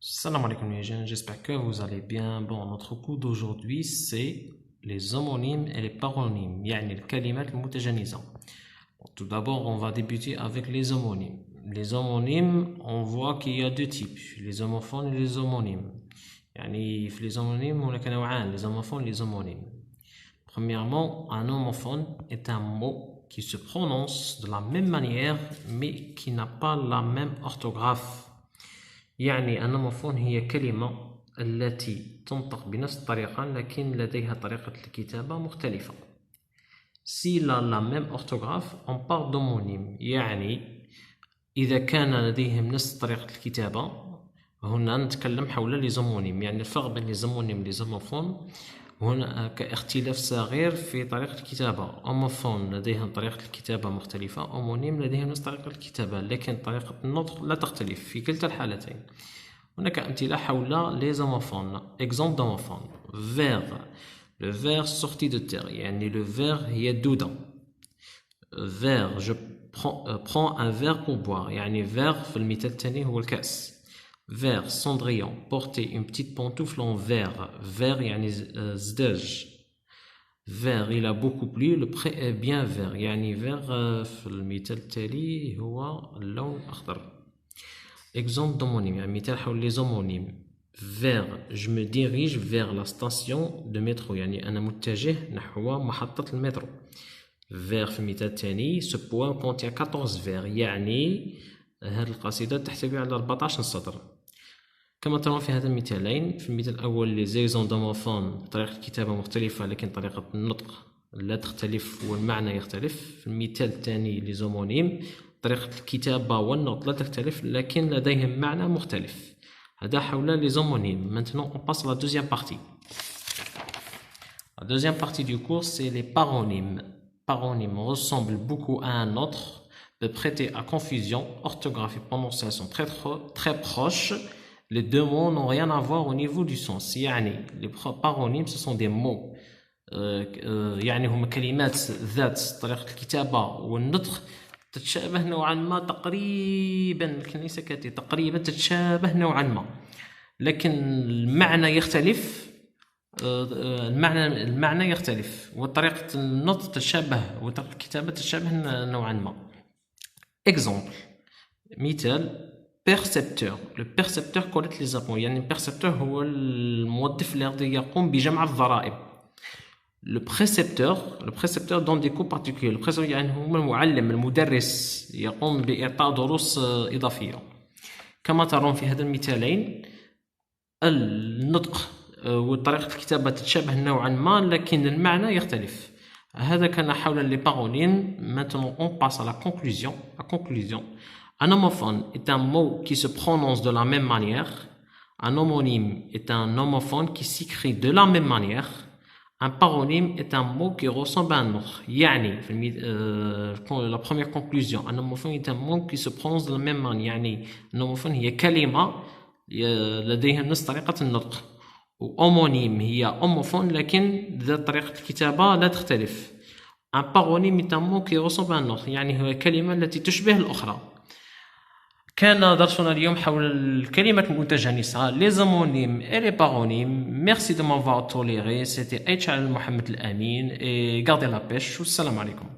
Salam alaikum les jeunes, j'espère que vous allez bien. Bon, notre cours d'aujourd'hui c'est les homonymes et les paronymes, يعني الكلمات المتجانسة. Tout d'abord, on va débuter avec les homonymes. Les homonymes, on voit qu'il y a deux types, les homophones et les homonymes. يعني في les homonymes هناك نوعان, les homophones et les homonymes. Premièrement, un homophone est un mot qui se prononce de la même manière mais qui n'a pas la même orthographe. يعني النوموفون هي كلمة التي تنطق بنفس الطريقة لكن لديها طريقة الكتابة مختلفة. S'il a la même orthographe, on parle d'homonyme. يعني إذا كان لديهم نفس طريقة الكتابة هنا نتكلم حول لي زومونيم. يعني الفرق بين لي زومونيم ولي زوموفون هناك اختلاف صغير في طريقة الكتابة. أوموفون لديهم طريقة الكتابة مختلفة، أومونيم لديهم نفس طريقة الكتابة لكن طريقة النطق لا تختلف في كلتا الحالتين. هناك أمثلة حول les homophones. Exemple d'homophone. Vers. Le vers sorti de terre. يعني le vers هي الدودة. Vers. Je prends un verre pour boire. يعني verre في المثال الثاني هو الكأس. Vers, Cendrillon, porter une petite pantoufle en verre. Verre, يعني زداج. Vert, il a beaucoup plu. Le pré est bien vert. يعني vert في المثال التالي هو اللون الأخضر. Exemple d'homonyme. يعني مثال حول les homonymes. Vers, je me dirige vers la station de métro. يعني أنا متجه نحو محطة المترو. Vers في المثال الثاني. Ce poème contient 14 vers. يعني هذه القصيدة تحتوي على 14 سطر. كما ترون في هذا المثالين، في المثال الأول لي زيكزون دوموفون طريقة الكتابة مختلفة لكن طريقة النطق لا تختلف والمعنى يختلف. في المثال الثاني لي زومونيم طريقة الكتابة والنطق لا تختلف لكن لديهم معنى مختلف. هذا حول لي زومونيم. Maintenant on passe à la deuxième partie. La deuxième partie du cours c'est les paronymes. Paronyme ressemble beaucoup à un autre, peut prêter à confusion, orthographe et prononciation très proches. Les deux mots n'ont rien à voir au niveau du sens. يعني les paronymes ce sont des mots يعني هما كلمات ذات طريقة الكتابة والنطق تتشابه نوعا ما تقريبا، لكن ليس كثير، تقريبا تتشابه نوعا ما لكن المعنى يختلف. المعنى يختلف وطريقة النطق تتشابه وطريقة الكتابة تتشابه نوعا ما. Exemple. مثال percepteur. Le percepteur collecte les impôts. يعني percepteur هو الموظف الذي يقوم بجمع الضرائب. Le précepteur donne des cours particuliers. Le précepteur يعني هو المعلم المدرس يقوم بإعطاء دروس إضافية. كما ترون في هذا المثالين النطق وطريقة الكتابة تتشابه نوعا ما لكن المعنى يختلف. هذا كان حول les paronymes. Maintenant on passe à la conclusion. Un homophone est un mot qui se prononce de la même manière. Un homonyme est un homophone qui s'écrit de la même manière. Un paronyme est un mot qui ressemble à un autre. يعني la première conclusion, un homophone est un mot qui se prononce de la même manière. يعني un homophone هي كلمة لديها نفس طريقة النطق. وهومونيم هي homophone لكن ذات طريقة الكتابة لا تختلف. Un paronyme est un mot qui ressemble à un autre. يعني هي كلمة التي تشبه الأخرى. كان درسنا اليوم حول الكلمات المتجانسة les homonymes et les paronymes. Merci de m'avoir toléré. C'était Aïcha Mohamed El Amin et gardez la pêche. Salam alaikum.